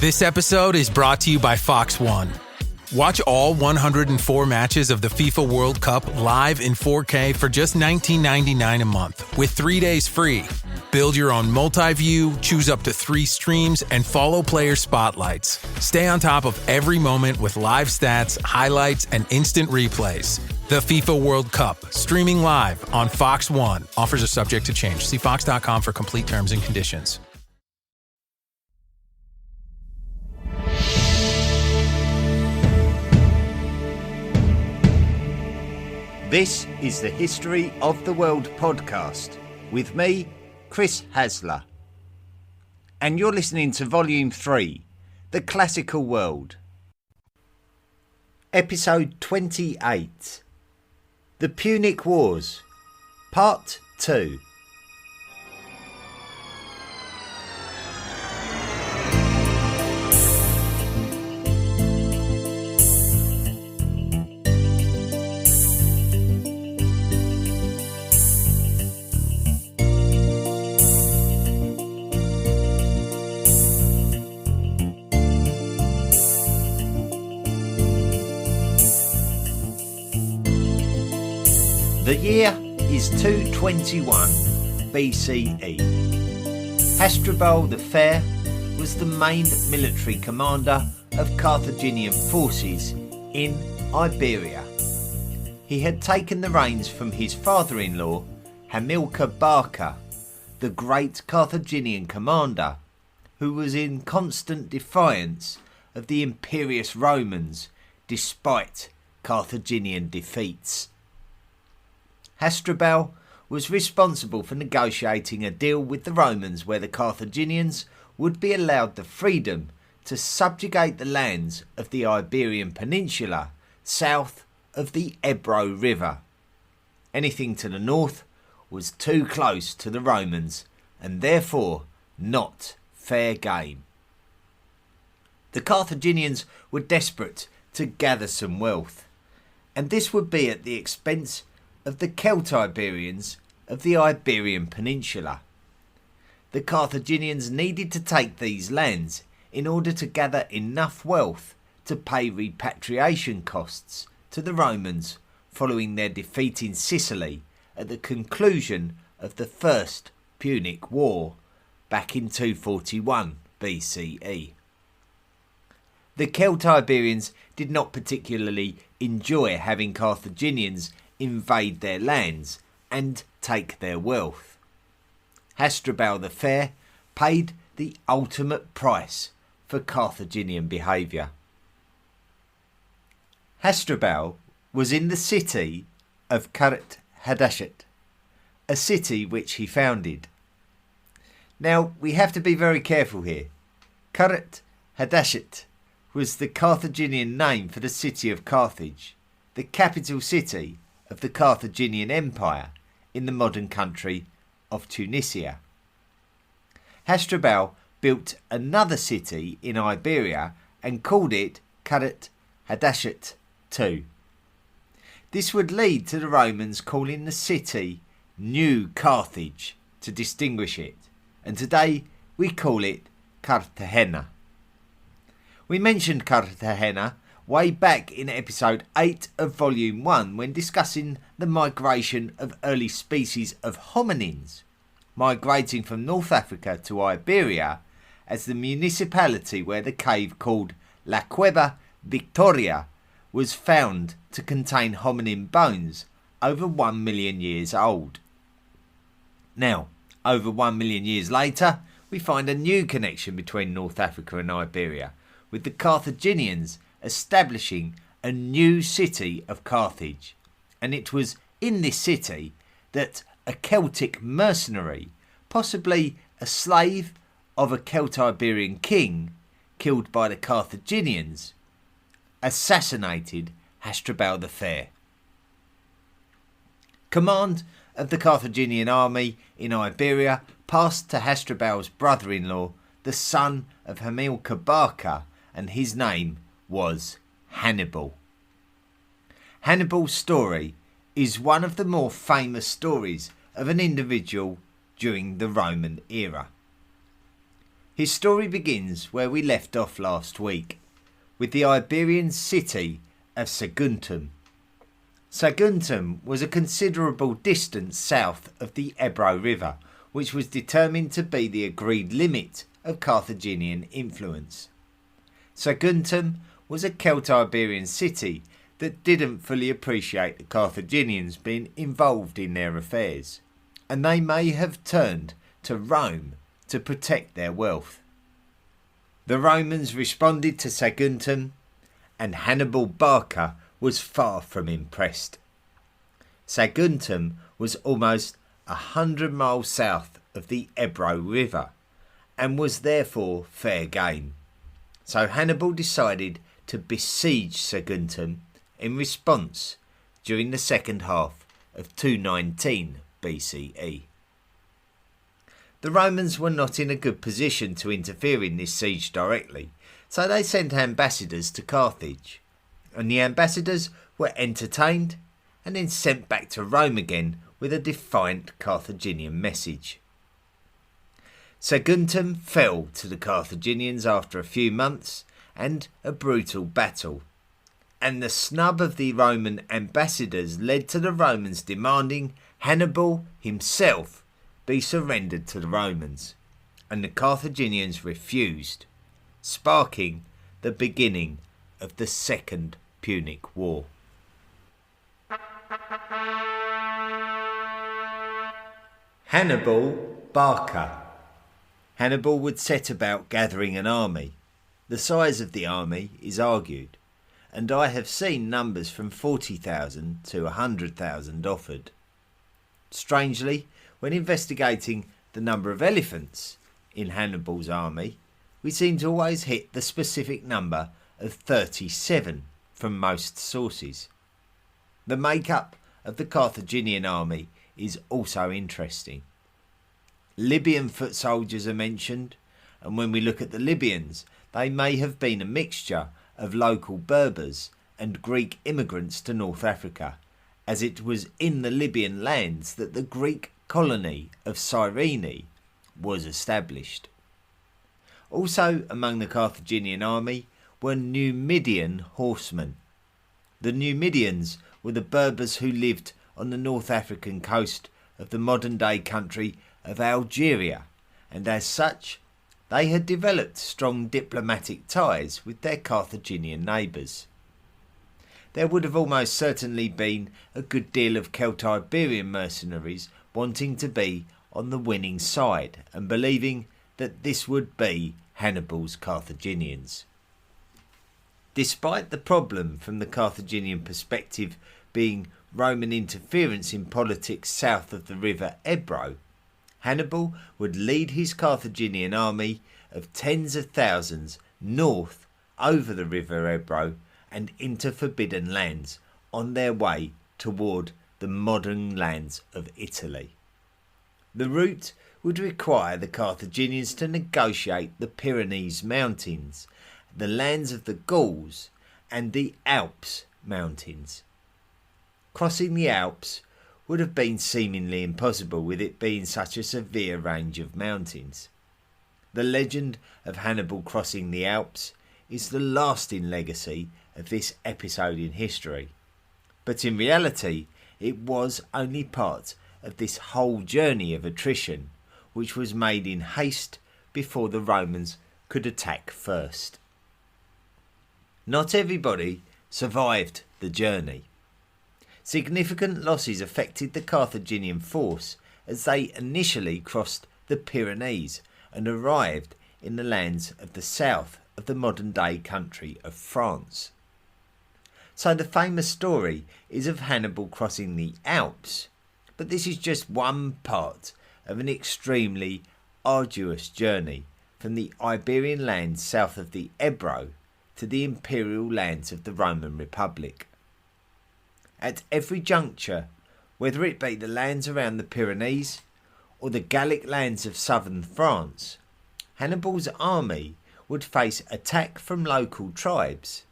This episode is brought to you by Fox One. Watch all 104 matches of the FIFA World Cup live in 4K for just $19.99 a month with 3 days free. Build your own multi-view, choose up to 3 streams, and follow player spotlights. Stay on top of every moment with live stats, highlights, and instant replays. The FIFA World Cup, streaming live on Fox One. Offers are subject to change. See fox.com for complete terms and conditions. This is the History of the World podcast with me, Chris Hasler. And you're listening to Volume 3, The Classical World. Episode 28, The Punic Wars, Part 2. The year is 221 BCE. Hasdrubal the Fair was the main military commander of Carthaginian forces in Iberia. He had taken the reins from his father-in-law, Hamilcar Barca, the great Carthaginian commander, who was in constant defiance of the imperious Romans despite Carthaginian defeats. Hasdrubal was responsible for negotiating a deal with the Romans where the Carthaginians would be allowed the freedom to subjugate the lands of the Iberian Peninsula south of the Ebro River. Anything to the north was too close to the Romans and therefore not fair game. The Carthaginians were desperate to gather some wealth, and this would be at the expense of the Celtiberians of the Iberian Peninsula. The Carthaginians needed to take these lands in order to gather enough wealth to pay repatriation costs to the Romans following their defeat in Sicily at the conclusion of the First Punic War back in 241 BCE. The Celtiberians did not particularly enjoy having Carthaginians invade their lands and take their wealth. Hasdrubal the Fair paid the ultimate price for Carthaginian behaviour. Hasdrubal was in the city of Karat Hadashet, a city which he founded. Now we have to be very careful here. Karat Hadashet was the Carthaginian name for the city of Carthage, the capital city of the Carthaginian Empire in the modern country of Tunisia. Hasdrubal built another city in Iberia and called it Karat Hadashet II. This would lead to the Romans calling the city New Carthage to distinguish it, and today we call it Cartagena. We mentioned Cartagena way back in episode 8 of volume 1 when discussing the migration of early species of hominins migrating from North Africa to Iberia as the municipality where the cave called La Cueva Victoria was found to contain hominin bones over 1 million years old. Now, over 1 million years later, we find a new connection between North Africa and Iberia, with the Carthaginians establishing a new city of Carthage, and it was in this city that a Celtic mercenary, possibly a slave of a Celtiberian king killed by the Carthaginians, assassinated Hasdrubal the Fair. Command of the Carthaginian army in Iberia passed to Hasdrubal's brother-in-law, the son of Hamilcar Barca, and his name was Hannibal. Hannibal's story is one of the more famous stories of an individual during the Roman era. His story begins where we left off last week, with the Iberian city of Saguntum. Saguntum was a considerable distance south of the Ebro River, which was determined to be the agreed limit of Carthaginian influence. Saguntum was a Celt-Iberian city that didn't fully appreciate the Carthaginians being involved in their affairs, and they may have turned to Rome to protect their wealth. The Romans responded to Saguntum, and Hannibal Barca was far from impressed. Saguntum was almost 100 miles south of the Ebro River, and was therefore fair game. So Hannibal decided to besiege Saguntum in response during the second half of 219 BCE. The Romans were not in a good position to interfere in this siege directly, so they sent ambassadors to Carthage, and the ambassadors were entertained and then sent back to Rome again with a defiant Carthaginian message. Saguntum fell to the Carthaginians after a few months and a brutal battle, and the snub of the Roman ambassadors led to the Romans demanding Hannibal himself be surrendered to the Romans, and the Carthaginians refused, sparking the beginning of the Second Punic War. Hannibal Barca. Hannibal would set about gathering an army. The size of the army is argued, and I have seen numbers from 40,000 to 100,000 offered. Strangely, when investigating the number of elephants in Hannibal's army, we seem to always hit the specific number of 37 from most sources. The makeup of the Carthaginian army is also interesting. Libyan foot soldiers are mentioned, and when we look at the Libyans, they may have been a mixture of local Berbers and Greek immigrants to North Africa, as it was in the Libyan lands that the Greek colony of Cyrene was established. Also among the Carthaginian army were Numidian horsemen. The Numidians were the Berbers who lived on the North African coast of the modern-day country of Algeria, and as such they had developed strong diplomatic ties with their Carthaginian neighbours. There would have almost certainly been a good deal of Celt-Iberian mercenaries wanting to be on the winning side and believing that this would be Hannibal's Carthaginians. Despite the problem from the Carthaginian perspective being Roman interference in politics south of the river Ebro, Hannibal would lead his Carthaginian army of tens of thousands north over the river Ebro and into forbidden lands on their way toward the modern lands of Italy. The route would require the Carthaginians to negotiate the Pyrenees Mountains, the lands of the Gauls, and the Alps Mountains. Crossing the Alps would have been seemingly impossible with it being such a severe range of mountains. The legend of Hannibal crossing the Alps is the lasting legacy of this episode in history, but in reality it was only part of this whole journey of attrition, which was made in haste before the Romans could attack first. Not everybody survived the journey. Significant losses affected the Carthaginian force as they initially crossed the Pyrenees and arrived in the lands of the south of the modern-day country of France. So the famous story is of Hannibal crossing the Alps, but this is just one part of an extremely arduous journey from the Iberian lands south of the Ebro to the imperial lands of the Roman Republic. At every juncture, whether it be the lands around the Pyrenees or the Gallic lands of southern France, Hannibal's army would face attack from local tribes,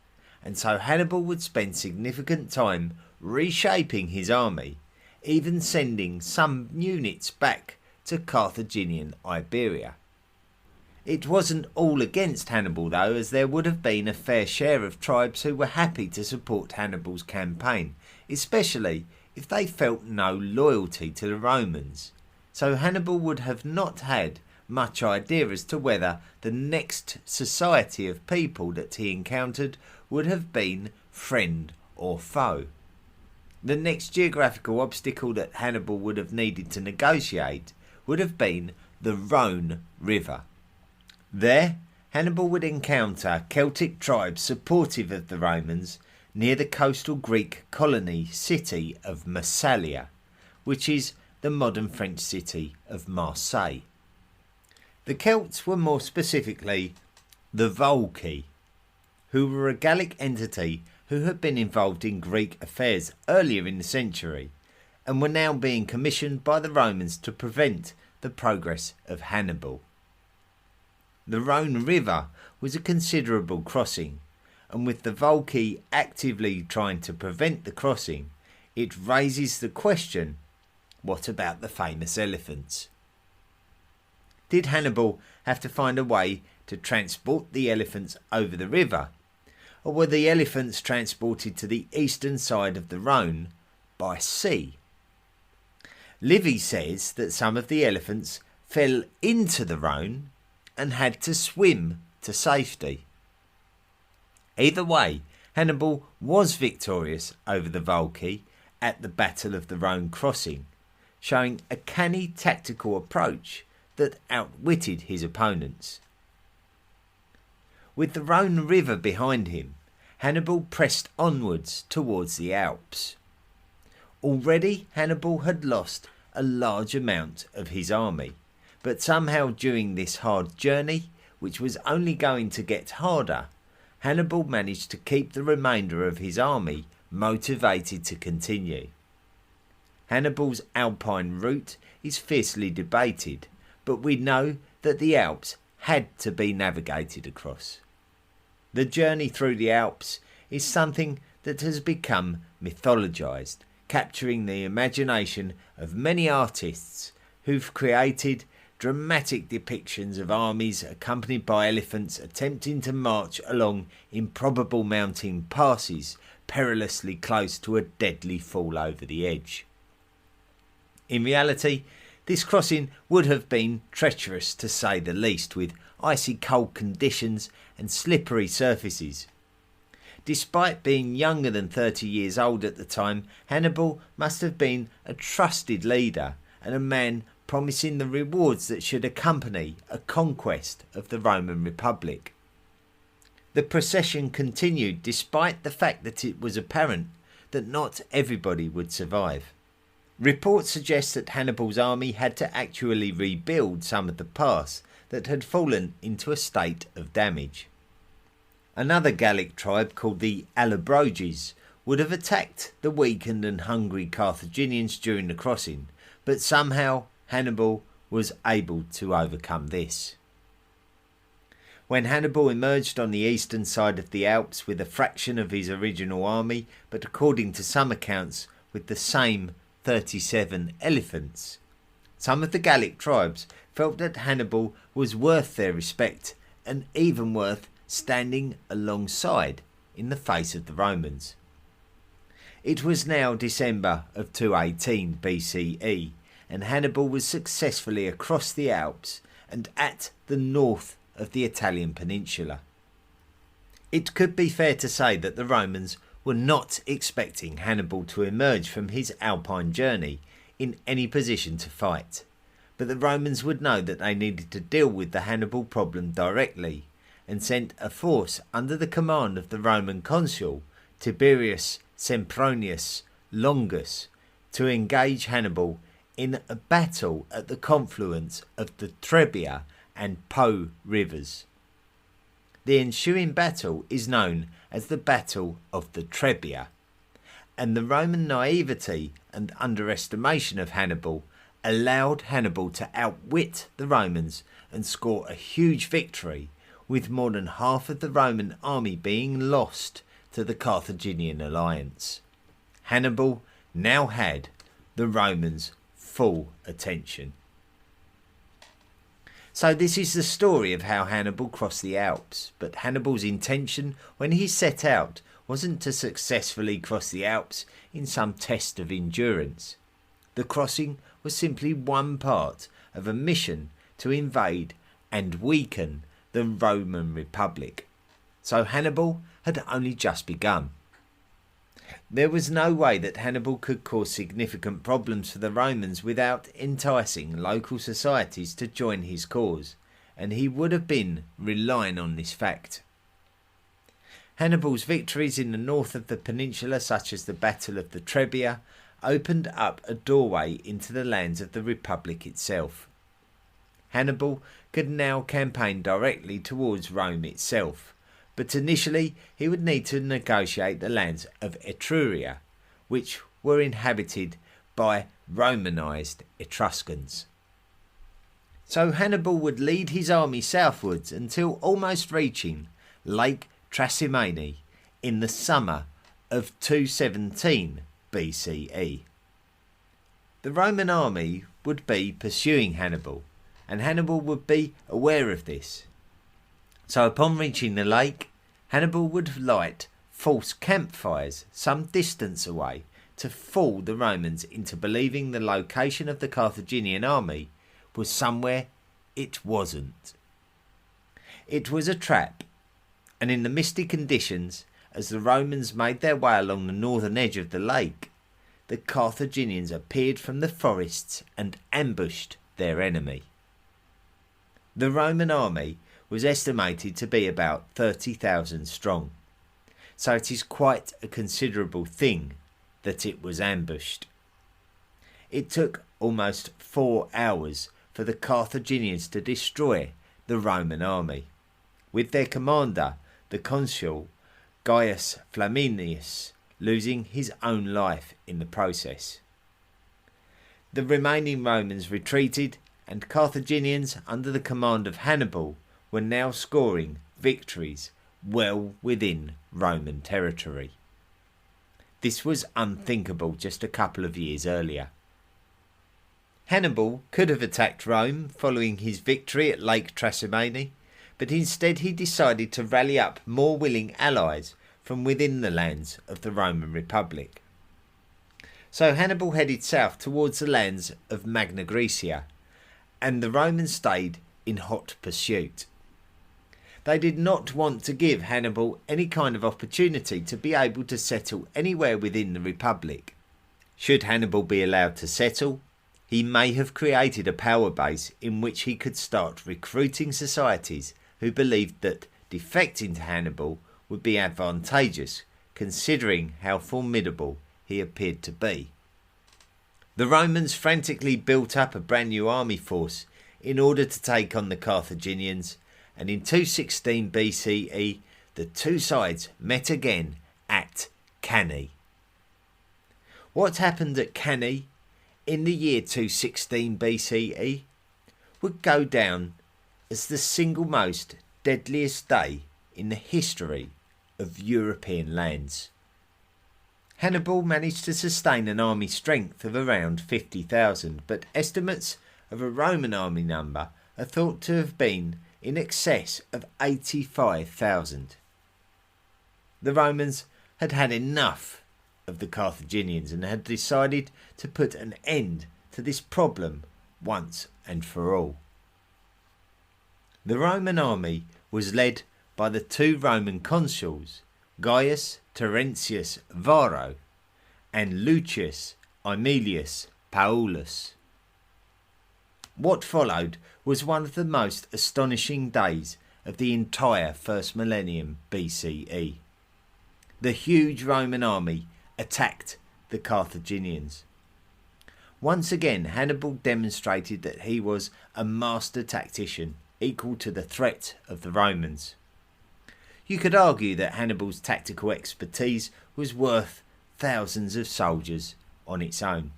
and so Hannibal would spend significant time reshaping his army, even sending some units back to Carthaginian Iberia. It wasn't all against Hannibal though, as there would have been a fair share of tribes who were happy to support Hannibal's campaign, especially if they felt no loyalty to the Romans. So Hannibal would have not had much idea as to whether the next society of people that he encountered would have been friend or foe. The next geographical obstacle that Hannibal would have needed to negotiate would have been the Rhone River. There, Hannibal would encounter Celtic tribes supportive of the Romans near the coastal Greek colony city of Massalia, which is the modern French city of Marseille. The Celts were more specifically the Volcae, who were a Gallic entity who had been involved in Greek affairs earlier in the century and were now being commissioned by the Romans to prevent the progress of Hannibal. The Rhone River was a considerable crossing, and with the Volcae actively trying to prevent the crossing, it raises the question, what about the famous elephants? Did Hannibal have to find a way to transport the elephants over the river, or were the elephants transported to the eastern side of the Rhone by sea? Livy says that some of the elephants fell into the Rhone and had to swim to safety. Either way, Hannibal was victorious over the Volcae at the Battle of the Rhone crossing, showing a canny tactical approach that outwitted his opponents. With the Rhone River behind him, Hannibal pressed onwards towards the Alps. Already Hannibal had lost a large amount of his army, but somehow during this hard journey, which was only going to get harder, Hannibal managed to keep the remainder of his army motivated to continue. Hannibal's Alpine route is fiercely debated, but we know that the Alps had to be navigated across. The journey through the Alps is something that has become mythologised, capturing the imagination of many artists who've created dramatic depictions of armies accompanied by elephants attempting to march along improbable mountain passes perilously close to a deadly fall over the edge. In reality, this crossing would have been treacherous to say the least, with icy cold conditions and slippery surfaces. Despite being younger than 30 years old at the time, Hannibal must have been a trusted leader and a man promising the rewards that should accompany a conquest of the Roman Republic. The procession continued despite the fact that it was apparent that not everybody would survive. Reports suggest that Hannibal's army had to actually rebuild some of the pass that had fallen into a state of damage. Another Gallic tribe called the Allobroges would have attacked the weakened and hungry Carthaginians during the crossing, but somehow Hannibal was able to overcome this. When Hannibal emerged on the eastern side of the Alps with a fraction of his original army, but according to some accounts with the same 37 elephants, some of the Gallic tribes felt that Hannibal was worth their respect and even worth standing alongside in the face of the Romans. It was now December of 218 BCE, and Hannibal was successfully across the Alps and at the north of the Italian peninsula. It could be fair to say that the Romans were not expecting Hannibal to emerge from his Alpine journey in any position to fight, but the Romans would know that they needed to deal with the Hannibal problem directly, and sent a force under the command of the Roman consul Tiberius Sempronius Longus to engage Hannibal in a battle at the confluence of the Trebia and Po rivers. The ensuing battle is known as the Battle of the Trebia, and the Roman naivety and underestimation of Hannibal allowed Hannibal to outwit the Romans and score a huge victory, with more than half of the Roman army being lost to the Carthaginian alliance. Hannibal now had the Romans' full attention. So this is the story of how Hannibal crossed the Alps, but Hannibal's intention when he set out wasn't to successfully cross the Alps in some test of endurance. The crossing was simply one part of a mission to invade and weaken the Roman Republic. So Hannibal had only just begun. There was no way that Hannibal could cause significant problems for the Romans without enticing local societies to join his cause, and he would have been relying on this fact. Hannibal's victories in the north of the peninsula, such as the Battle of the Trebia, opened up a doorway into the lands of the Republic itself. Hannibal could now campaign directly towards Rome itself, but initially he would need to negotiate the lands of Etruria, which were inhabited by Romanised Etruscans. So Hannibal would lead his army southwards until almost reaching Lake Trasimene in the summer of 217 BCE. The Roman army would be pursuing Hannibal, and Hannibal would be aware of this. So upon reaching the lake, Hannibal would light false campfires some distance away to fool the Romans into believing the location of the Carthaginian army was somewhere it wasn't. It was a trap, and in the misty conditions, as the Romans made their way along the northern edge of the lake, the Carthaginians appeared from the forests and ambushed their enemy. The Roman army was estimated to be about 30,000 strong, so it is quite a considerable thing that it was ambushed. It took almost 4 hours for the Carthaginians to destroy the Roman army, with their commander, the consul Gaius Flaminius, losing his own life in the process. The remaining Romans retreated, and Carthaginians under the command of Hannibal were now scoring victories well within Roman territory. This was unthinkable just a couple of years earlier. Hannibal could have attacked Rome following his victory at Lake Trasimene, but instead he decided to rally up more willing allies from within the lands of the Roman Republic. So Hannibal headed south towards the lands of Magna Graecia, and the Romans stayed in hot pursuit. They did not want to give Hannibal any kind of opportunity to be able to settle anywhere within the Republic. Should Hannibal be allowed to settle, he may have created a power base in which he could start recruiting societies who believed that defecting to Hannibal would be advantageous, considering how formidable he appeared to be. The Romans frantically built up a brand new army force in order to take on the Carthaginians, and in 216 BCE the two sides met again at Cannae. What happened at Cannae in the year 216 BCE would go down as the single most deadliest day in the history of European lands. Hannibal managed to sustain an army strength of around 50,000, but estimates of a Roman army number are thought to have been in excess of 85,000. The Romans had had enough of the Carthaginians and had decided to put an end to this problem once and for all. The Roman army was led by the two Roman consuls, Gaius Terentius Varro and Lucius Aemilius Paulus. What followed was one of the most astonishing days of the entire first millennium BCE. The huge Roman army attacked the Carthaginians. Once again, Hannibal demonstrated that he was a master tactician, equal to the threat of the Romans. You could argue that Hannibal's tactical expertise was worth thousands of soldiers on its own.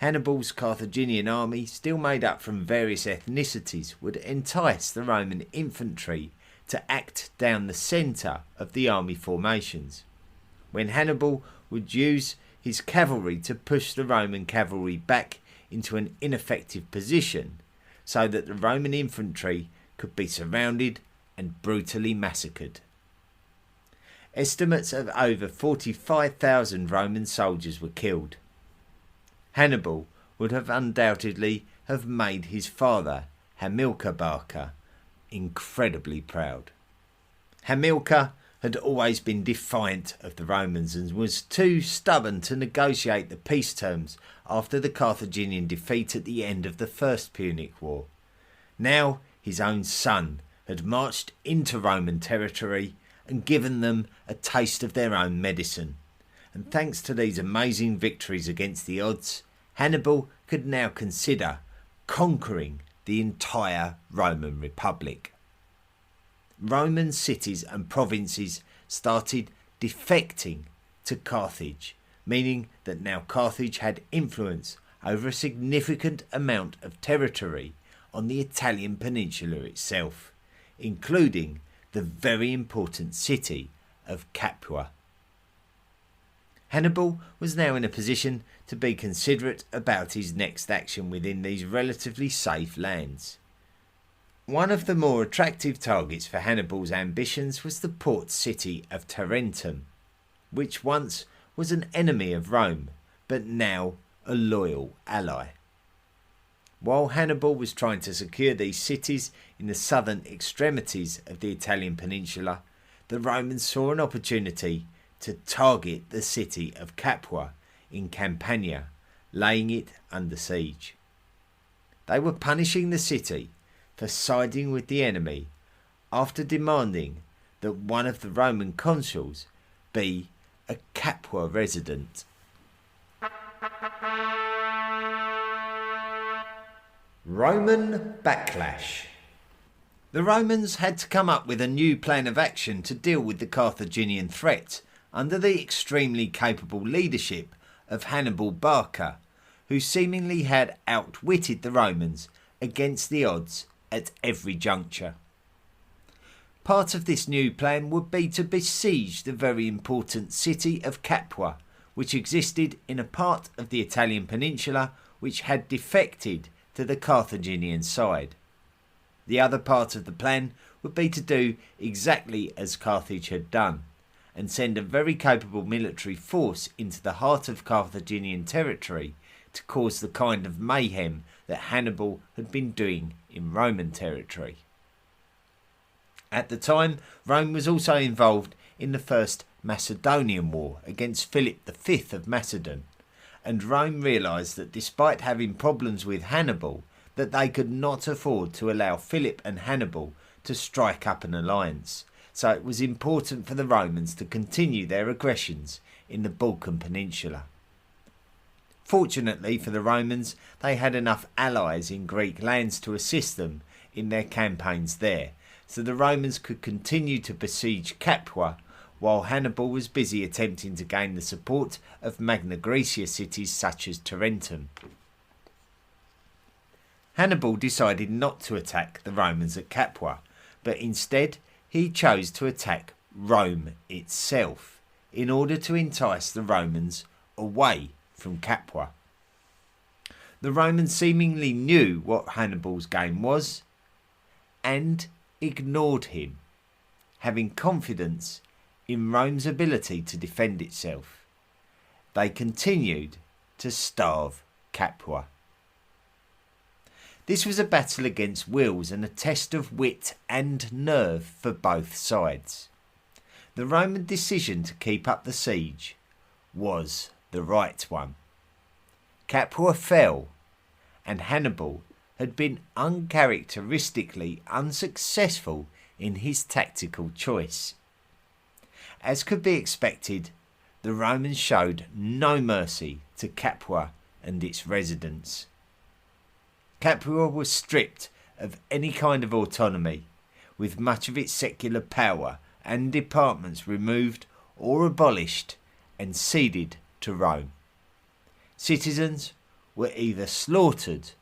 Hannibal's Carthaginian army, still made up from various ethnicities, would entice the Roman infantry to act down the centre of the army formations, when Hannibal would use his cavalry to push the Roman cavalry back into an ineffective position, so that the Roman infantry could be surrounded and brutally massacred. Estimates of over 45,000 Roman soldiers were killed. Hannibal would have undoubtedly have made his father, Hamilcar Barca, incredibly proud. Hamilcar had always been defiant of the Romans and was too stubborn to negotiate the peace terms after the Carthaginian defeat at the end of the First Punic War. Now his own son had marched into Roman territory and given them a taste of their own medicine. And thanks to these amazing victories against the odds, Hannibal could now consider conquering the entire Roman Republic. Roman cities and provinces started defecting to Carthage, meaning that now Carthage had influence over a significant amount of territory on the Italian peninsula itself, including the very important city of Capua. Hannibal was now in a position to be considerate about his next action within these relatively safe lands. One of the more attractive targets for Hannibal's ambitions was the port city of Tarentum, which once was an enemy of Rome, but now a loyal ally. While Hannibal was trying to secure these cities in the southern extremities of the Italian peninsula, the Romans saw an opportunity to target the city of Capua in Campania, laying it under siege. They were punishing the city for siding with the enemy after demanding that one of the Roman consuls be a Capua resident. Roman backlash. The Romans had to come up with a new plan of action to deal with the Carthaginian threat under the extremely capable leadership of Hannibal Barca, who seemingly had outwitted the Romans against the odds at every juncture. Part of this new plan would be to besiege the very important city of Capua, which existed in a part of the Italian peninsula which had defected to the Carthaginian side. The other part of the plan would be to do exactly as Carthage had done, and send a very capable military force into the heart of Carthaginian territory to cause the kind of mayhem that Hannibal had been doing in Roman territory. At the time, Rome was also involved in the First Macedonian War against Philip V of Macedon, and Rome realised that despite having problems with Hannibal, that they could not afford to allow Philip and Hannibal to strike up an alliance, so it was important for the Romans to continue their aggressions in the Balkan Peninsula. Fortunately for the Romans, they had enough allies in Greek lands to assist them in their campaigns there, so the Romans could continue to besiege Capua while Hannibal was busy attempting to gain the support of Magna Graecia cities such as Tarentum. Hannibal decided not to attack the Romans at Capua, but instead he chose to attack Rome itself in order to entice the Romans away from Capua. The Romans seemingly knew what Hannibal's game was and ignored him, having confidence in Rome's ability to defend itself. They continued to starve Capua. This was a battle against wills and a test of wit and nerve for both sides. The Roman decision to keep up the siege was the right one. Capua fell, and Hannibal had been uncharacteristically unsuccessful in his tactical choice. As could be expected, the Romans showed no mercy to Capua and its residents. Capua was stripped of any kind of autonomy, with much of its secular power and departments removed or abolished and ceded to Rome. Citizens were either slaughtered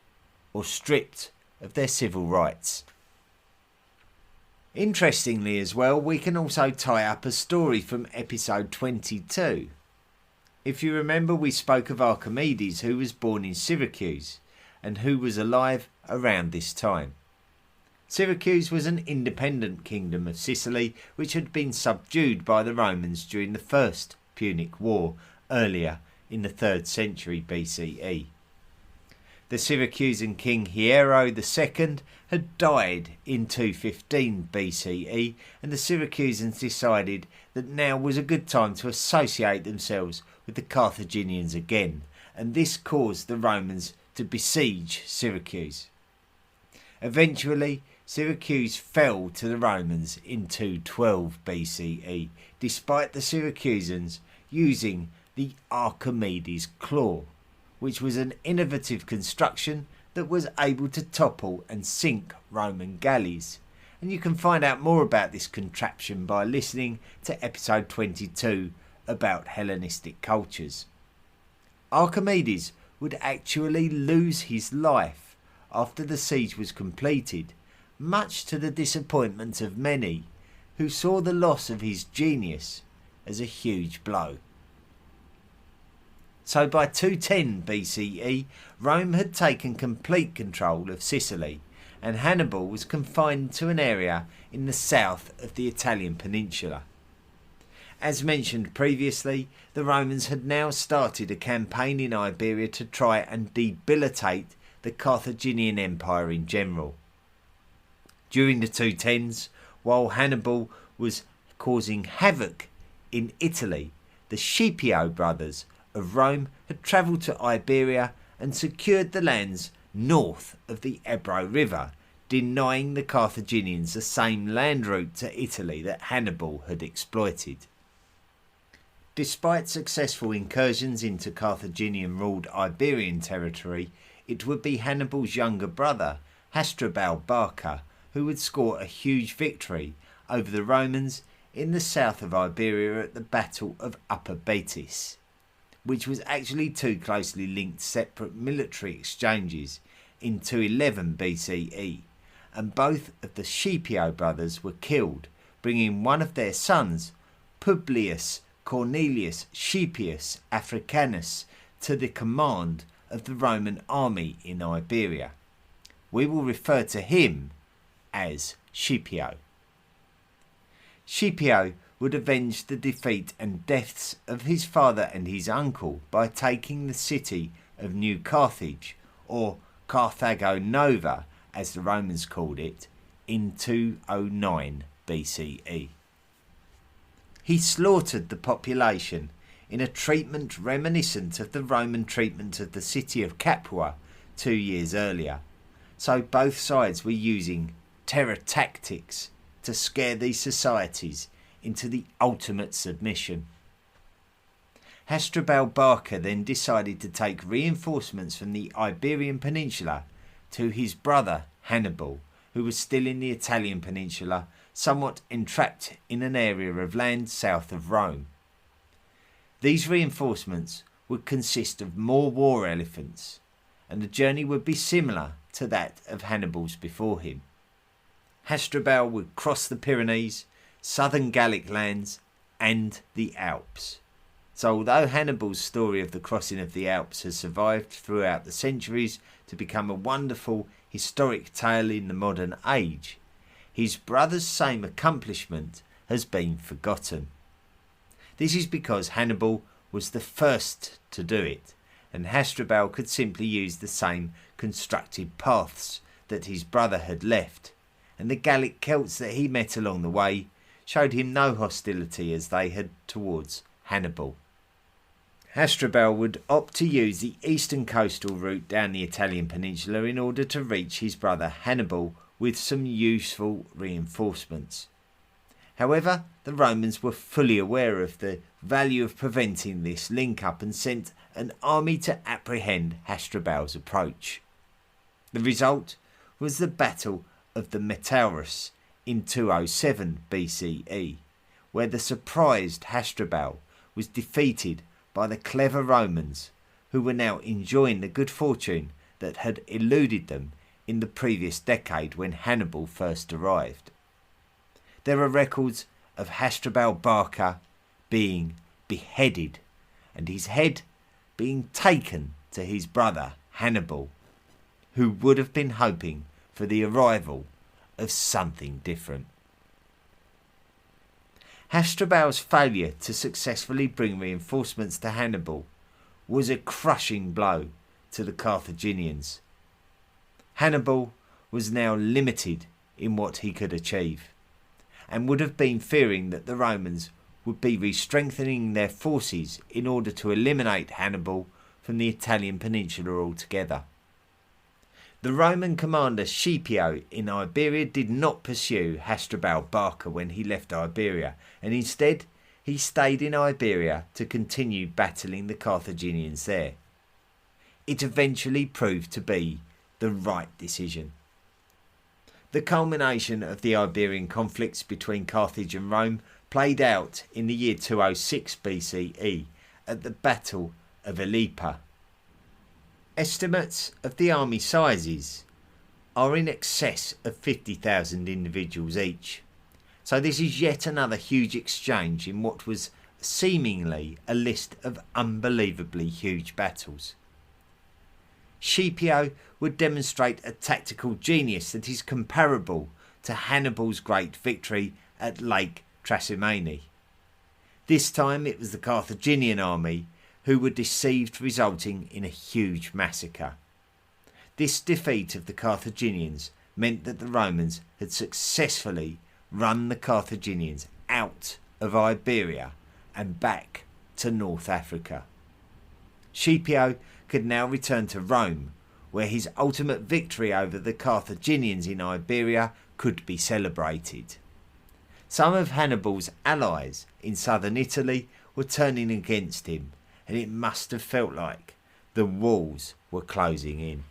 or stripped of their civil rights. Interestingly as well, we can also tie up a story from episode 22. If you remember, we spoke of Archimedes, who was born in Syracuse, and who was alive around this time. Syracuse was an independent kingdom of Sicily which had been subdued by the Romans during the First Punic War earlier in the 3rd century BCE. The Syracusan king Hiero II had died in 215 BCE, and the Syracusans decided that now was a good time to associate themselves with the Carthaginians again, and this caused the Romans to besiege Syracuse. Eventually, Syracuse fell to the Romans in 212 BCE, despite the Syracusans using the Archimedes claw, which was an innovative construction that was able to topple and sink Roman galleys. And you can find out more about this contraption by listening to episode 22 about Hellenistic cultures. Archimedes would actually lose his life after the siege was completed, much to the disappointment of many who saw the loss of his genius as a huge blow. So by 210 BCE, Rome had taken complete control of Sicily, and Hannibal was confined to an area in the south of the Italian peninsula. As mentioned previously, the Romans had now started a campaign in Iberia to try and debilitate the Carthaginian Empire in general. During the 210s, while Hannibal was causing havoc in Italy, the Scipio brothers of Rome had travelled to Iberia and secured the lands north of the Ebro River, denying the Carthaginians the same land route to Italy that Hannibal had exploited. Despite successful incursions into Carthaginian-ruled Iberian territory, it would be Hannibal's younger brother, Hasdrubal Barca, who would score a huge victory over the Romans in the south of Iberia at the Battle of Upper Betis, which was actually two closely linked separate military exchanges in 211 BCE, and both of the Scipio brothers were killed, bringing one of their sons, Publius Cornelius Scipius Africanus, to the command of the Roman army in Iberia. We will refer to him as Scipio. Scipio would avenge the defeat and deaths of his father and his uncle by taking the city of New Carthage, or Carthago Nova as the Romans called it, in 209 BCE. He slaughtered the population in a treatment reminiscent of the Roman treatment of the city of Capua 2 years earlier, so both sides were using terror tactics to scare these societies into the ultimate submission. Hasdrubal Barca then decided to take reinforcements from the Iberian Peninsula to his brother Hannibal, who was still in the Italian peninsula, somewhat entrapped in an area of land south of Rome. These reinforcements would consist of more war elephants, and the journey would be similar to that of Hannibal's before him. Hasdrubal would cross the Pyrenees, southern Gallic lands, and the Alps. So although Hannibal's story of the crossing of the Alps has survived throughout the centuries to become a wonderful historic tale in the modern age, his brother's same accomplishment has been forgotten. This is because Hannibal was the first to do it, and Hasdrubal could simply use the same constructed paths that his brother had left, and the Gallic Celts that he met along the way showed him no hostility as they head towards Hannibal. Hasdrubal would opt to use the eastern coastal route down the Italian peninsula in order to reach his brother Hannibal with some useful reinforcements. However, the Romans were fully aware of the value of preventing this link-up and sent an army to apprehend Hasdrubal's approach. The result was the Battle of the Metaurus in 207 BCE, where the surprised Hasdrubal was defeated by the clever Romans, who were now enjoying the good fortune that had eluded them in the previous decade when Hannibal first arrived. There are records of Hasdrubal Barca being beheaded and his head being taken to his brother Hannibal, who would have been hoping for the arrival of something different. Hasdrubal's failure to successfully bring reinforcements to Hannibal was a crushing blow to the Carthaginians. Hannibal was now limited in what he could achieve, and would have been fearing that the Romans would be re-strengthening their forces in order to eliminate Hannibal from the Italian peninsula altogether. The Roman commander Scipio in Iberia did not pursue Hasdrubal Barca when he left Iberia, and instead he stayed in Iberia to continue battling the Carthaginians there. It eventually proved to be the right decision. The culmination of the Iberian conflicts between Carthage and Rome played out in the year 206 BCE at the Battle of Ilipa. Estimates of the army sizes are in excess of 50,000 individuals each. So this is yet another huge exchange in what was seemingly a list of unbelievably huge battles. Scipio would demonstrate a tactical genius that is comparable to Hannibal's great victory at Lake Trasimene. This time it was the Carthaginian army who were deceived, resulting in a huge massacre. This defeat of the Carthaginians meant that the Romans had successfully run the Carthaginians out of Iberia and back to North Africa. Scipio could now return to Rome, where his ultimate victory over the Carthaginians in Iberia could be celebrated. Some of Hannibal's allies in southern Italy were turning against him, and it must have felt like the walls were closing in.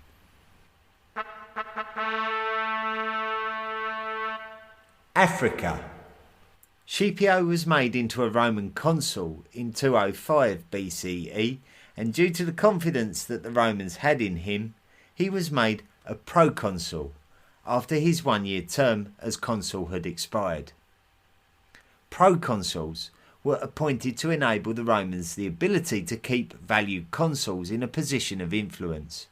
Africa. Scipio was made into a Roman consul in 205 BCE, and due to the confidence that the Romans had in him, he was made a proconsul after his 1-year term as consul had expired. Proconsuls were appointed to enable the Romans the ability to keep valued consuls in a position of influence.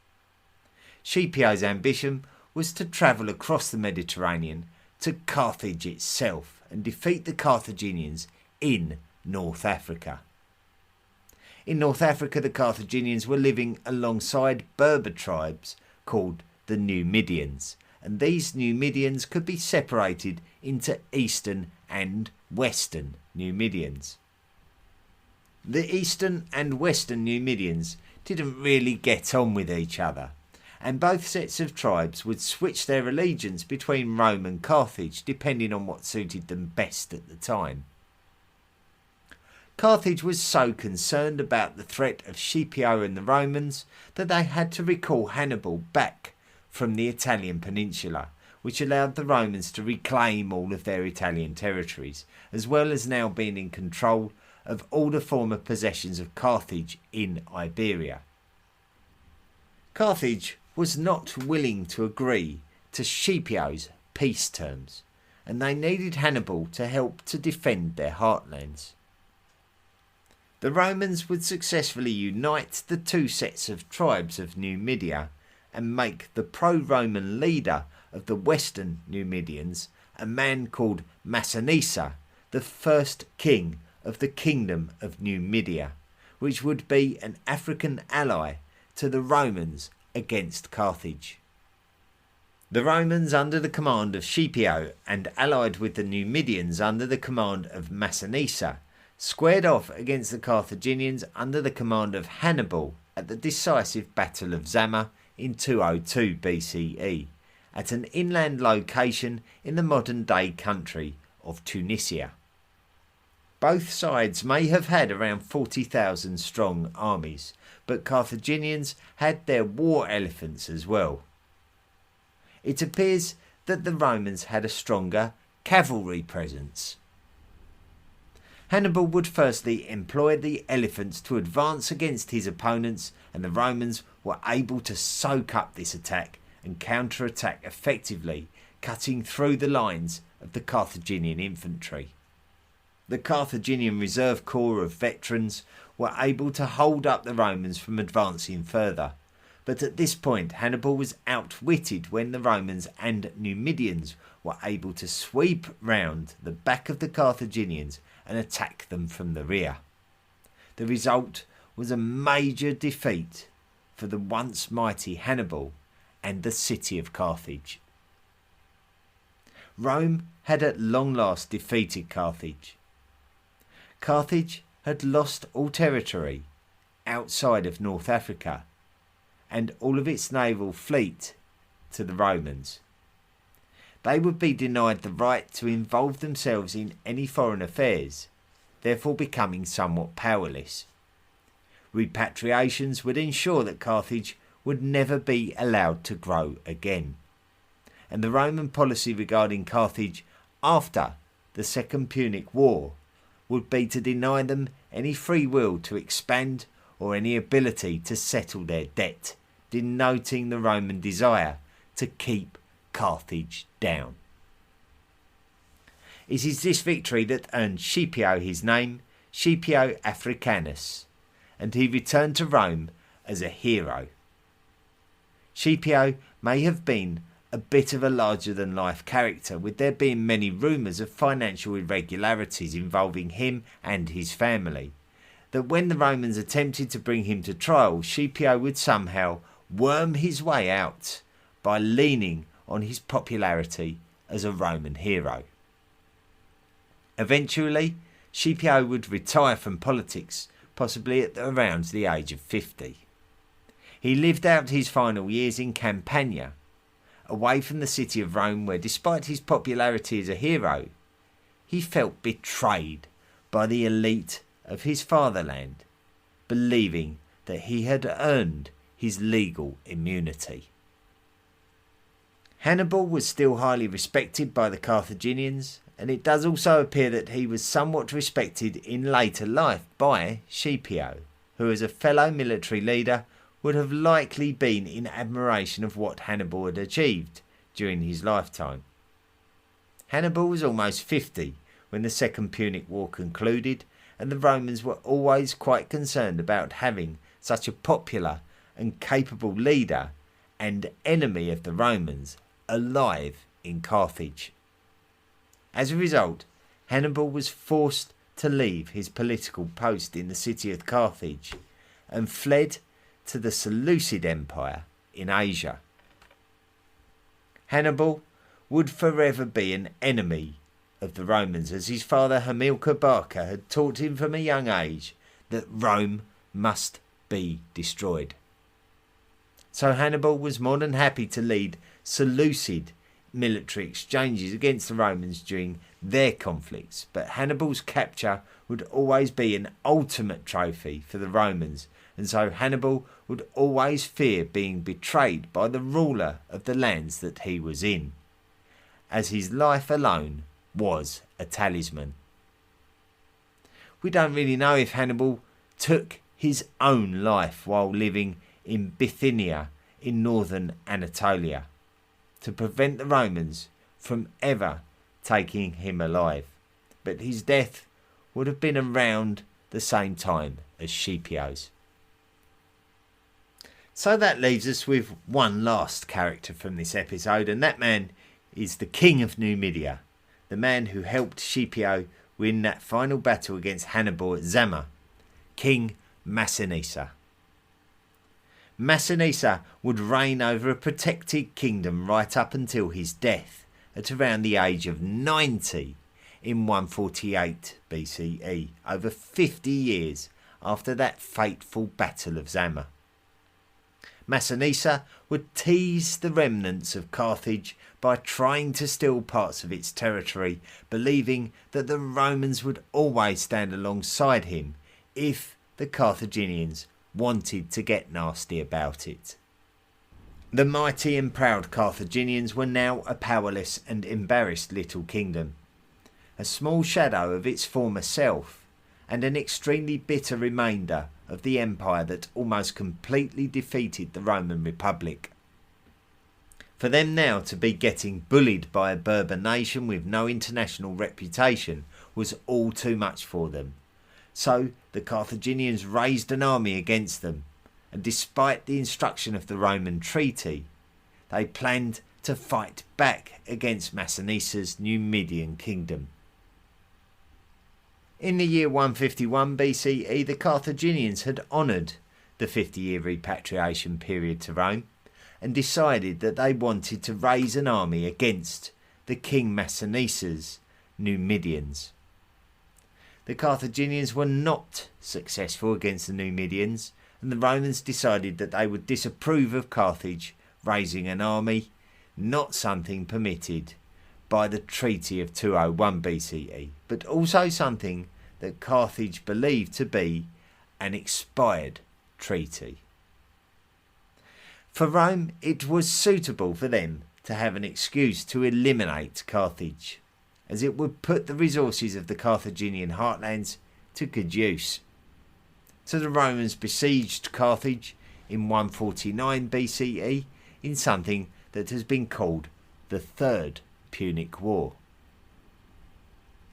Scipio's ambition was to travel across the Mediterranean to Carthage itself and defeat the Carthaginians in North Africa. In North Africa, the Carthaginians were living alongside Berber tribes called the Numidians, and these Numidians could be separated into Eastern and Western Numidians. The Eastern and Western Numidians didn't really get on with each other, and both sets of tribes would switch their allegiance between Rome and Carthage depending on what suited them best at the time. Carthage was so concerned about the threat of Scipio and the Romans that they had to recall Hannibal back from the Italian peninsula, which allowed the Romans to reclaim all of their Italian territories, as well as now being in control of all the former possessions of Carthage in Iberia. Carthage was not willing to agree to Scipio's peace terms, and they needed Hannibal to help to defend their heartlands. The Romans would successfully unite the two sets of tribes of Numidia and make the pro-Roman leader of the Western Numidians, a man called Massinissa, the first king of the Kingdom of Numidia, which would be an African ally to the Romans against Carthage. The Romans under the command of Scipio and allied with the Numidians under the command of Massinissa squared off against the Carthaginians under the command of Hannibal at the decisive Battle of Zama in 202 BCE at an inland location in the modern-day country of Tunisia. Both sides may have had around 40,000 strong armies, but Carthaginians had their war elephants as well. It appears that the Romans had a stronger cavalry presence. Hannibal would firstly employ the elephants to advance against his opponents, and the Romans were able to soak up this attack and counter-attack effectively, cutting through the lines of the Carthaginian infantry. The Carthaginian reserve corps of veterans were able to hold up the Romans from advancing further, But at this point Hannibal was outwitted when the Romans and Numidians were able to sweep round the back of the Carthaginians and attack them from the rear. The result was a major defeat for the once mighty Hannibal and the city of Carthage. Rome had at long last defeated Carthage. Carthage had lost all territory outside of North Africa and all of its naval fleet to the Romans. They would be denied the right to involve themselves in any foreign affairs, therefore becoming somewhat powerless. Repatriations would ensure that Carthage would never be allowed to grow again, and the Roman policy regarding Carthage after the Second Punic War would be to deny them any free will to expand or any ability to settle their debt, denoting the Roman desire to keep Carthage down. It is this victory that earned Scipio his name, Scipio Africanus, and he returned to Rome as a hero. Scipio may have been a bit of a larger-than-life character, with there being many rumours of financial irregularities involving him and his family, that when the Romans attempted to bring him to trial, Scipio would somehow worm his way out by leaning on his popularity as a Roman hero. Eventually, Scipio would retire from politics, possibly at around the age of 50. He lived out his final years in Campania, away from the city of Rome, where despite his popularity as a hero, he felt betrayed by the elite of his fatherland, believing that he had earned his legal immunity. Hannibal was still highly respected by the Carthaginians, and it does also appear that he was somewhat respected in later life by Scipio, who as a fellow military leader would have likely been in admiration of what Hannibal had achieved during his lifetime. Hannibal was almost 50 when the Second Punic War concluded, and the Romans were always quite concerned about having such a popular and capable leader and enemy of the Romans alive in Carthage. As a result, Hannibal was forced to leave his political post in the city of Carthage and fled to the Seleucid Empire in Asia. Hannibal would forever be an enemy of the Romans, as his father Hamilcar Barca had taught him from a young age that Rome must be destroyed. So Hannibal was more than happy to lead Seleucid military exchanges against the Romans during their conflicts, but Hannibal's capture would always be an ultimate trophy for the Romans, and so Hannibal would always fear being betrayed by the ruler of the lands that he was in, as his life alone was a talisman. We don't really know if Hannibal took his own life while living in Bithynia in northern Anatolia, to prevent the Romans from ever taking him alive, but his death would have been around the same time as Scipio's. So that leaves us with one last character from this episode, and that man is the king of Numidia, the man who helped Scipio win that final battle against Hannibal at Zama, King Massinissa. Massinissa would reign over a protected kingdom right up until his death at around the age of 90 in 148 BCE, over 50 years after that fateful Battle of Zama. Massinissa would tease the remnants of Carthage by trying to steal parts of its territory, believing that the Romans would always stand alongside him if the Carthaginians wanted to get nasty about it. The mighty and proud Carthaginians were now a powerless and embarrassed little kingdom, a small shadow of its former self, and an extremely bitter remainder of the empire that almost completely defeated the Roman Republic. For them now to be getting bullied by a Berber nation with no international reputation was all too much for them. So the Carthaginians raised an army against them, and despite the instruction of the Roman treaty, they planned to fight back against Massinissa's Numidian kingdom. In the year 151 BCE, the Carthaginians had honoured the 50-year repatriation period to Rome and decided that they wanted to raise an army against the King Massinissa's Numidians. The Carthaginians were not successful against the Numidians, and the Romans decided that they would disapprove of Carthage raising an army, not something permitted by the Treaty of 201 BCE, but also something that Carthage believed to be an expired treaty. For Rome, it was suitable for them to have an excuse to eliminate Carthage, as it would put the resources of the Carthaginian heartlands to good use. So the Romans besieged Carthage in 149 BCE in something that has been called the Third Punic War.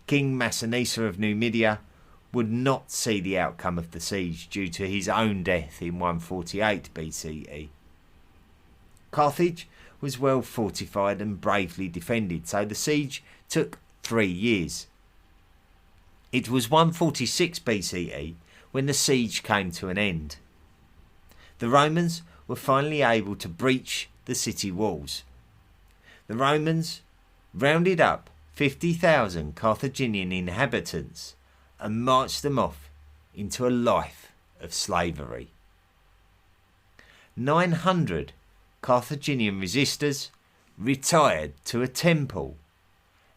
King Massinissa of Numidia would not see the outcome of the siege due to his own death in 148 BCE. Carthage was well fortified and bravely defended, so the siege took 3 years. It was 146 BCE when the siege came to an end. The Romans were finally able to breach the city walls. The Romans rounded up 50,000 Carthaginian inhabitants and marched them off into a life of slavery. 900 Carthaginian resistors retired to a temple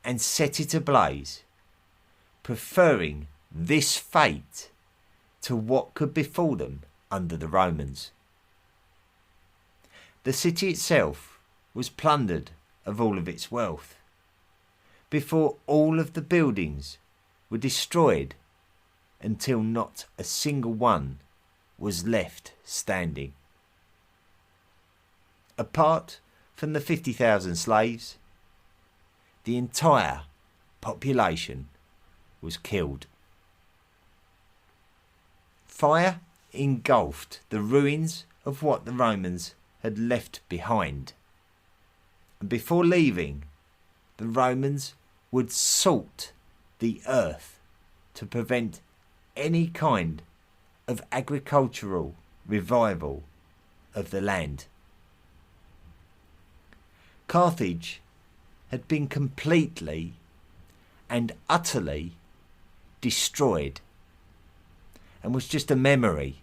and set it ablaze, preferring this fate to what could befall them under the Romans. The city itself was plundered of all of its wealth, before all of the buildings were destroyed until not a single one was left standing. Apart from the 50,000 slaves, the entire population was killed. Fire engulfed the ruins of what the Romans had left behind, and before leaving, the Romans would salt the earth to prevent any kind of agricultural revival of the land. Carthage had been completely and utterly destroyed and was just a memory,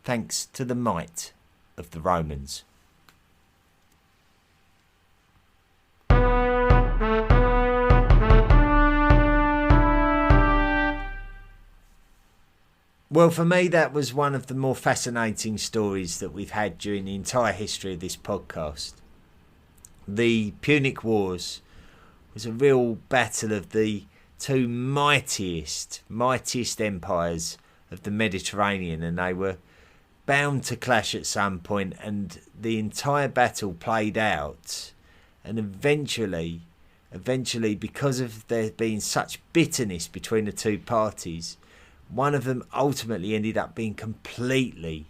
thanks to the might of the Romans. Well, for me, that was one of the more fascinating stories that we've had during the entire history of this podcast. The Punic Wars was a real battle of the two mightiest empires of the Mediterranean, and they were bound to clash at some point, and the entire battle played out, and eventually because of there being such bitterness between the two parties, one of them ultimately ended up being completely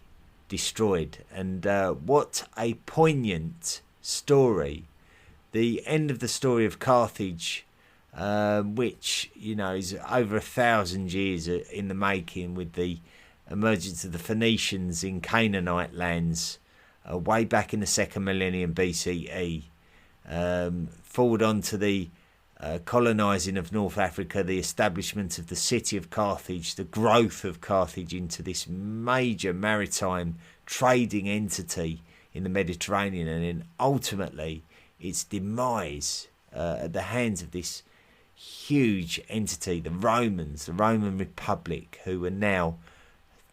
destroyed. And what a poignant story. The end of the story of Carthage, which, you know, is over 1,000 years in the making, with the emergence of the Phoenicians in Canaanite lands way back in the 2nd millennium BCE, forward on to the colonising of North Africa, the establishment of the city of Carthage, the growth of Carthage into this major maritime trading entity in the Mediterranean, and then ultimately its demise at the hands of this huge entity, the Romans, the Roman Republic, who were now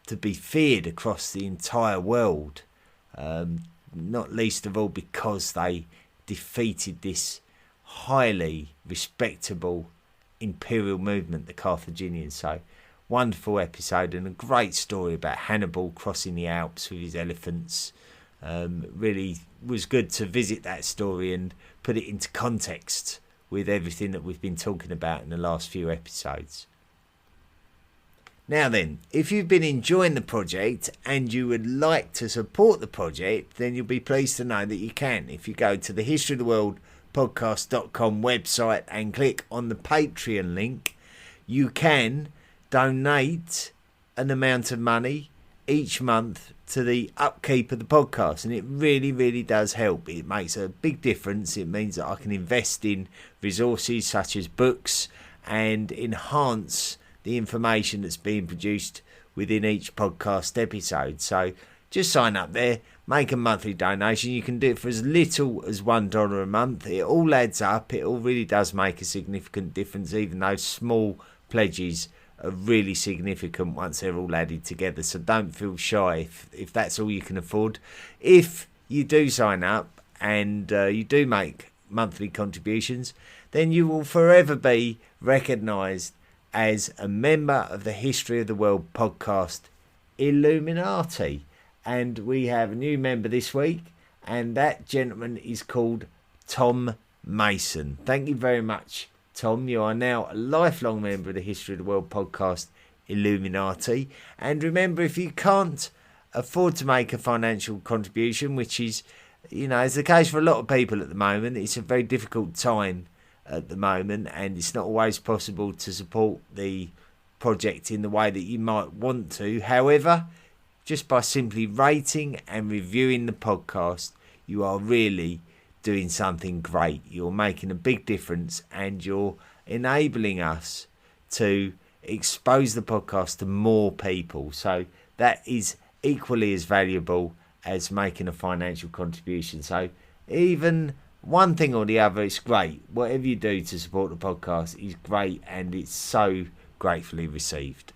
to be feared across the entire world, not least of all because they defeated this highly respectable imperial movement, the Carthaginians. So, wonderful episode and a great story about Hannibal crossing the Alps with his elephants. Really was good to visit that story and put it into context with everything that we've been talking about in the last few episodes. Now then, if you've been enjoying the project and you would like to support the project, then you'll be pleased to know that you can. If you go to the historyoftheworldpodcast.com website and click on the Patreon link, you can donate an amount of money each month to the upkeep of the podcast, and it really, really does help. It makes a big difference. It means that I can invest in resources such as books and enhance the information that's being produced within each podcast episode. So just sign up there, make a monthly donation. You can do it for as little as $1 a month. It all adds up. It all really does make a significant difference, even those small pledges are really significant once they're all added together. So don't feel shy if that's all you can afford. If you do sign up and you do make monthly contributions, then you will forever be recognised as a member of the History of the World podcast Illuminati. And we have a new member this week, and that gentleman is called Tom Mason. Thank you very much, Tom. You are now a lifelong member of the History of the World podcast Illuminati. And remember, if you can't afford to make a financial contribution, which is, is the case for a lot of people at the moment, it's a very difficult time at the moment, and it's not always possible to support the project in the way that you might want to. However, just by simply rating and reviewing the podcast, you are really doing something great. You're making a big difference, and you're enabling us to expose the podcast to more people. So that is equally as valuable as making a financial contribution. So even one thing or the other, it's great. Whatever you do to support the podcast is great, and it's so gratefully received.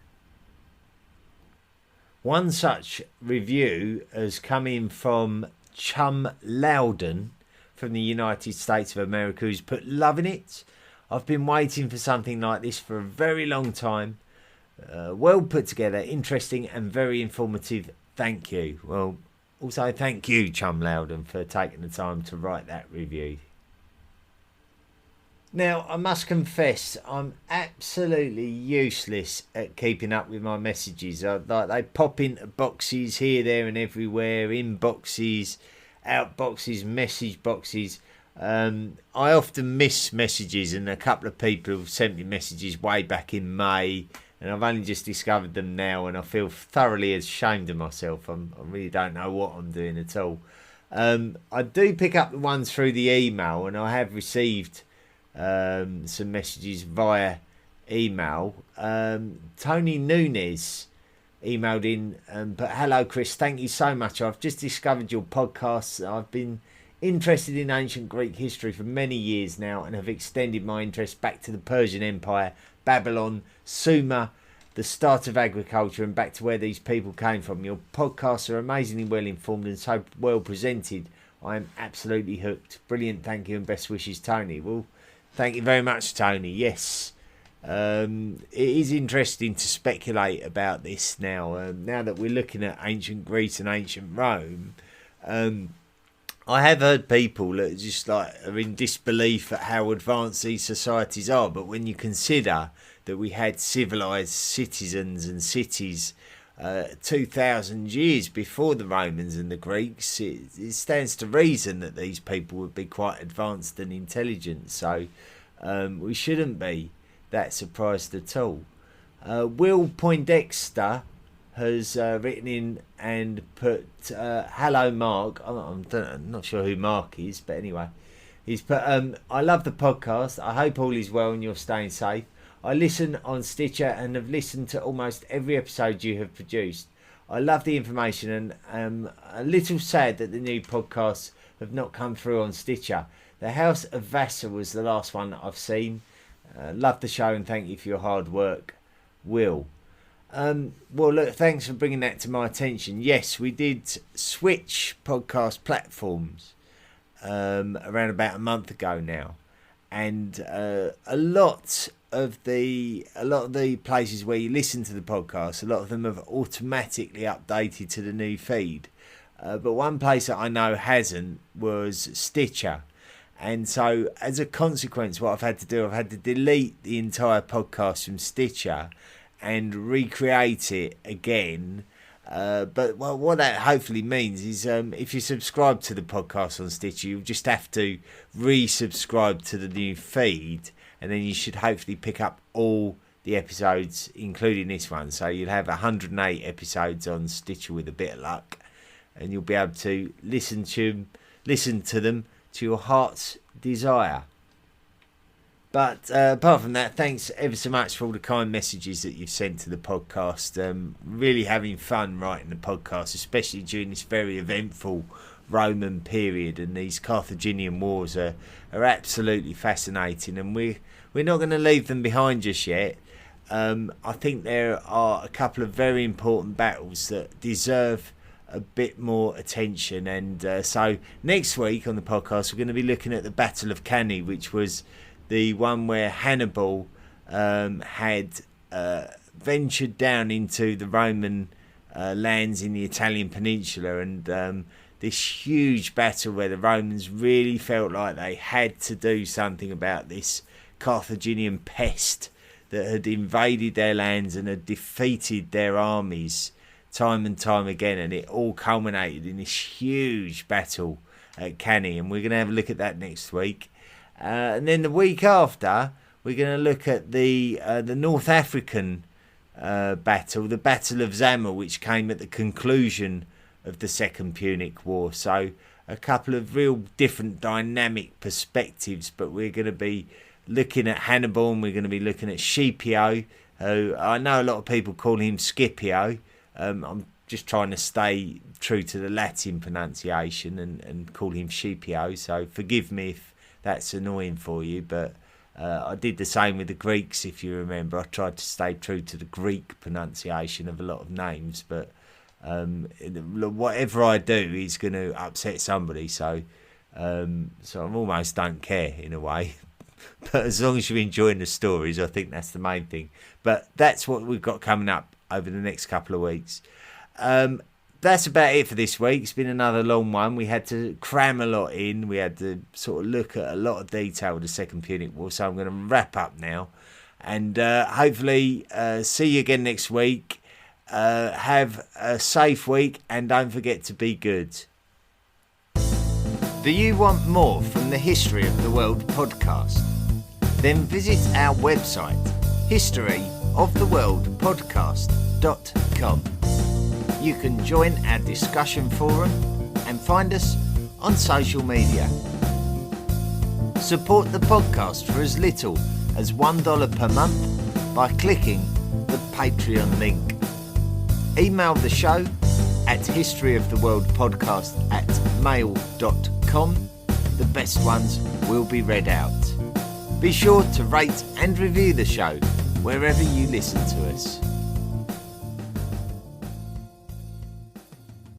One such review has come in from Chum Loudon from the United States of America, who's put, "Loving it. I've been waiting for something like this for a very long time. Well put together, interesting and very informative. Thank you." Well, also thank you, Chum Loudon, for taking the time to write that review. Now, I must confess, I'm absolutely useless at keeping up with my messages. They pop into boxes here, there and everywhere, inboxes, outboxes, message boxes. I often miss messages, and a couple of people have sent me messages way back in May, and I've only just discovered them now, and I feel thoroughly ashamed of myself. I really don't know what I'm doing at all. I do pick up the ones through the email, and I have received some messages via email. Tony Nunes emailed in, but "Hello Chris, thank you so much. I've just discovered your podcast. I've been interested in ancient Greek history for many years now, and have extended my interest back to the Persian Empire, Babylon, Sumer, the start of agriculture, and back to where these people came from. Your podcasts are amazingly well informed and so well presented. I am absolutely hooked. Brilliant, thank you, and best wishes, Tony." Well, thank you very much, Tony. Yes, it is interesting to speculate about this now. Now that we're looking at ancient Greece and ancient Rome, I have heard people that just are in disbelief at how advanced these societies are. But when you consider that we had civilized citizens and cities 2,000 years before the Romans and the Greeks, it stands to reason that these people would be quite advanced and intelligent. So we shouldn't be that surprised at all. Will Poindexter has written in and put, "Hello Mark." I'm not sure who Mark is, but anyway, he's put, "I love the podcast. I hope all is well and you're staying safe. I listen on Stitcher and have listened to almost every episode you have produced. I love the information, and am a little sad that the new podcasts have not come through on Stitcher. The House of Vassar was the last one that I've seen. Love the show and thank you for your hard work, Will." Well, look, thanks for bringing that to my attention. Yes, we did switch podcast platforms around about a month ago now, and a lot of the places where you listen to the podcast, a lot of them have automatically updated to the new feed, but one place that I know hasn't was Stitcher. And so as a consequence, what I've had to do, I've had to delete the entire podcast from Stitcher and recreate it again. But what that hopefully means is if you subscribe to the podcast on Stitcher, you'll just have to resubscribe to the new feed, and then you should hopefully pick up all the episodes, including this one. So you'll have 108 episodes on Stitcher with a bit of luck, and you'll be able to listen to them to your heart's desire. But apart from that, thanks ever so much for all the kind messages that you've sent to the podcast. Really having fun writing the podcast, especially during this very eventful Roman period. And these Carthaginian wars are absolutely fascinating. And we're not going to leave them behind just yet. I think there are a couple of very important battles that deserve a bit more attention. And so next week on the podcast, we're going to be looking at the Battle of Cannae, which was the one where Hannibal had ventured down into the Roman lands in the Italian peninsula, and this huge battle where the Romans really felt like they had to do something about this Carthaginian pest that had invaded their lands and had defeated their armies time and time again, and it all culminated in this huge battle at Cannae, and we're going to have a look at that next week. And then the week after, we're going to look at the North African battle, the Battle of Zama, which came at the conclusion of the Second Punic War. So a couple of real different dynamic perspectives, but we're going to be looking at Hannibal, and we're going to be looking at Scipio, who I know a lot of people call him Scipio. I'm just trying to stay true to the Latin pronunciation and call him Scipio, so forgive me if that's annoying for you, but I did the same with the Greeks, if you remember. I tried to stay true to the Greek pronunciation of a lot of names, but whatever I do is going to upset somebody, so I almost don't care in a way. But as long as you're enjoying the stories, I think that's the main thing. But that's what we've got coming up over the next couple of weeks. That's about it for this week. It's been another long one. We had to cram a lot in. We had to sort of look at a lot of detail of the Second Punic War. So I'm going to wrap up now. And hopefully see you again next week. Have a safe week, and don't forget to be good. Do you want more from the History of the World podcast? Then visit our website, historyoftheworldpodcast.com. You can join our discussion forum and find us on social media. Support the podcast for as little as $1 per month by clicking the Patreon link. Email the show at historyoftheworldpodcast@mail.com. The best ones will be read out. Be sure to rate and review the show wherever you listen to us.